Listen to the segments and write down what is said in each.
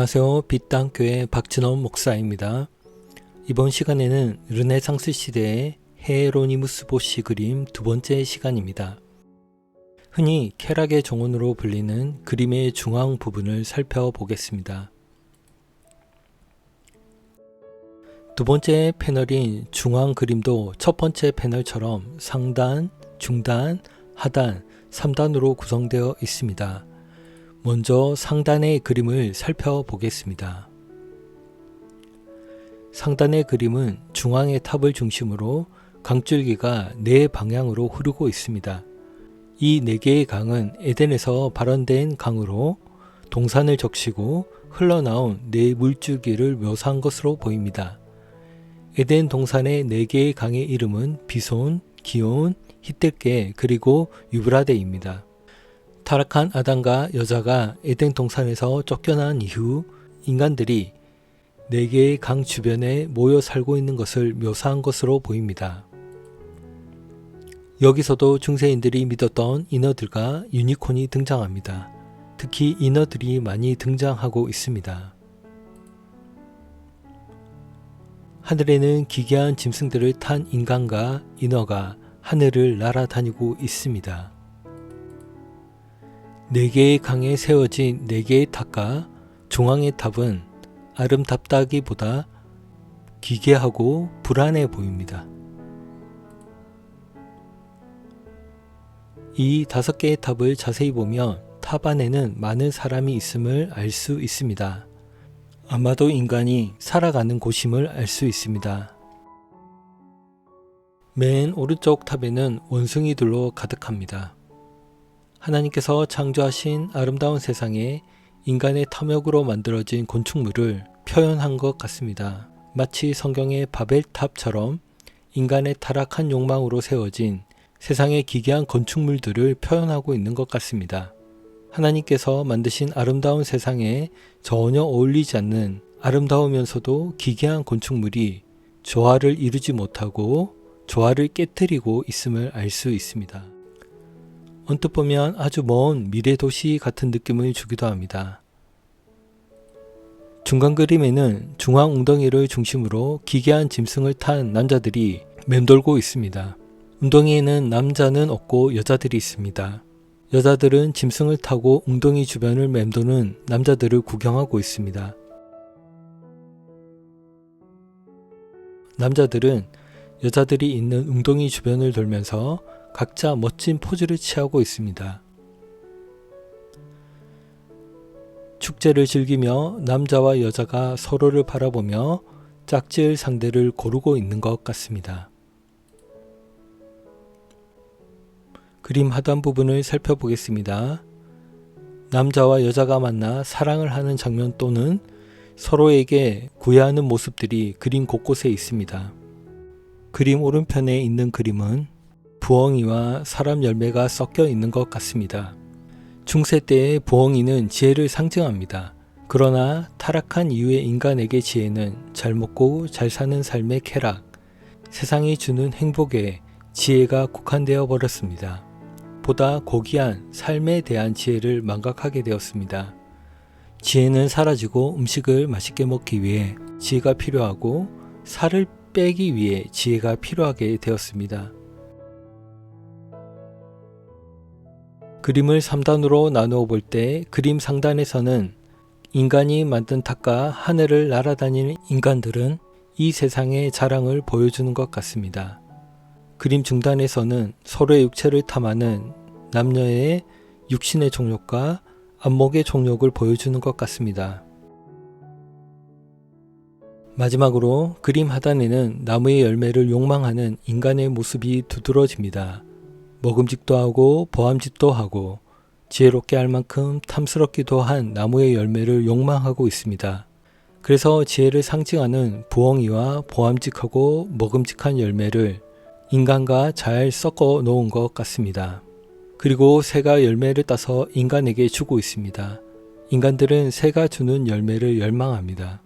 안녕하세요. 빛땅교회 박진원 목사입니다. 이번 시간에는 르네상스 시대의 헤로니무스 보시 그림 두 번째 시간입니다. 흔히 쾌락의 정원으로 불리는 그림의 중앙 부분을 살펴보겠습니다. 두 번째 패널인 중앙 그림도 첫 번째 패널처럼 상단, 중단, 하단, 3단으로 구성되어 있습니다. 먼저 상단의 그림을 살펴보겠습니다. 상단의 그림은 중앙의 탑을 중심으로 강줄기가 4방향으로 흐르고 있습니다. 이 4개의 강은 에덴에서 발원된 강으로 동산을 적시고 흘러나온 4 물줄기를 묘사한 것으로 보입니다. 에덴 동산의 4개의 강의 이름은 비손, 기온, 히띗게 그리고 유브라데입니다. 타락한 아담과 여자가 에덴 동산에서 쫓겨난 이후 인간들이 4개의 강 주변에 모여 살고 있는 것을 묘사한 것으로 보입니다. 여기서도 중세인들이 믿었던 인어들과 유니콘이 등장합니다. 특히 인어들이 많이 등장하고 있습니다. 하늘에는 기괴한 짐승들을 탄 인간과 인어가 하늘을 날아다니고 있습니다. 4개의 강에 세워진 4개의 탑과 중앙의 탑은 아름답다기보다 기괴하고 불안해 보입니다. 이 5개의 탑을 자세히 보면 탑 안에는 많은 사람이 있음을 알 수 있습니다. 아마도 인간이 살아가는 곳임을 알 수 있습니다. 맨 오른쪽 탑에는 원숭이들로 가득합니다. 하나님께서 창조하신 아름다운 세상에 인간의 탐욕으로 만들어진 건축물을 표현한 것 같습니다. 마치 성경의 바벨탑처럼 인간의 타락한 욕망으로 세워진 세상의 기괴한 건축물들을 표현하고 있는 것 같습니다. 하나님께서 만드신 아름다운 세상에 전혀 어울리지 않는 아름다우면서도 기괴한 건축물이 조화를 이루지 못하고 조화를 깨뜨리고 있음을 알 수 있습니다. 언뜻 보면 아주 먼 미래 도시 같은 느낌을 주기도 합니다. 중간 그림에는 중앙 웅덩이를 중심으로 기괴한 짐승을 탄 남자들이 맴돌고 있습니다. 웅덩이에는 남자는 없고 여자들이 있습니다. 여자들은 짐승을 타고 웅덩이 주변을 맴도는 남자들을 구경하고 있습니다. 남자들은 여자들이 있는 웅덩이 주변을 돌면서 각자 멋진 포즈를 취하고 있습니다. 축제를 즐기며 남자와 여자가 서로를 바라보며 짝지을 상대를 고르고 있는 것 같습니다. 그림 하단 부분을 살펴보겠습니다. 남자와 여자가 만나 사랑을 하는 장면 또는 서로에게 구애하는 모습들이 그림 곳곳에 있습니다. 그림 오른편에 있는 그림은 부엉이와 사람 열매가 섞여 있는 것 같습니다. 중세 때의 부엉이는 지혜를 상징합니다. 그러나 타락한 이후의 인간에게 지혜는 잘 먹고 잘 사는 삶의 쾌락, 세상이 주는 행복에 지혜가 국한되어 버렸습니다. 보다 고귀한 삶에 대한 지혜를 망각하게 되었습니다. 지혜는 사라지고 음식을 맛있게 먹기 위해 지혜가 필요하고 살을 빼기 위해 지혜가 필요하게 되었습니다. 그림을 3단으로 나누어 볼 때 그림 상단에서는 인간이 만든 탑과 하늘을 날아다니는 인간들은 이 세상의 자랑을 보여주는 것 같습니다. 그림 중단에서는 서로의 육체를 탐하는 남녀의 육신의 정욕과 안목의 정욕을 보여주는 것 같습니다. 마지막으로 그림 하단에는 나무의 열매를 욕망하는 인간의 모습이 두드러집니다. 먹음직도 하고 보암직도 하고 지혜롭게 할 만큼 탐스럽기도 한 나무의 열매를 욕망하고 있습니다. 그래서 지혜를 상징하는 부엉이와 보암직하고 먹음직한 열매를 인간과 잘 섞어 놓은 것 같습니다. 그리고 새가 열매를 따서 인간에게 주고 있습니다. 인간들은 새가 주는 열매를 열망합니다.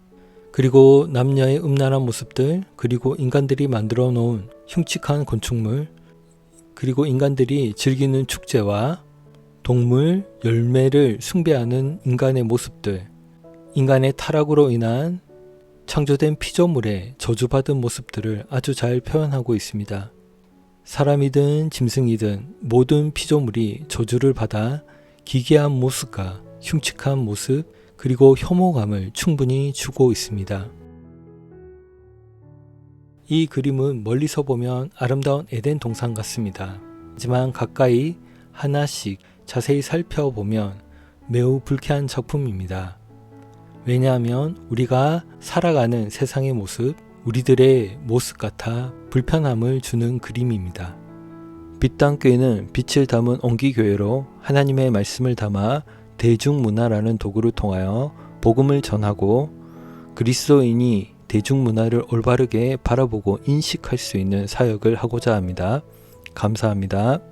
그리고 남녀의 음란한 모습들, 그리고 인간들이 만들어 놓은 흉측한 건축물, 그리고 인간들이 즐기는 축제와 동물, 열매를 숭배하는 인간의 모습들, 인간의 타락으로 인한 창조된 피조물의 저주받은 모습들을 아주 잘 표현하고 있습니다. 사람이든 짐승이든 모든 피조물이 저주를 받아 기괴한 모습과 흉측한 모습 그리고 혐오감을 충분히 주고 있습니다. 이 그림은 멀리서 보면 아름다운 에덴 동산 같습니다. 하지만 가까이 하나씩 자세히 살펴보면 매우 불쾌한 작품입니다. 왜냐하면 우리가 살아가는 세상의 모습, 우리들의 모습 같아 불편함을 주는 그림입니다. 빛담교회는 빛을 담은 온기교회로 하나님의 말씀을 담아 대중문화라는 도구를 통하여 복음을 전하고 그리스도인이 대중문화를 올바르게 바라보고 인식할 수 있는 사역을 하고자 합니다. 감사합니다.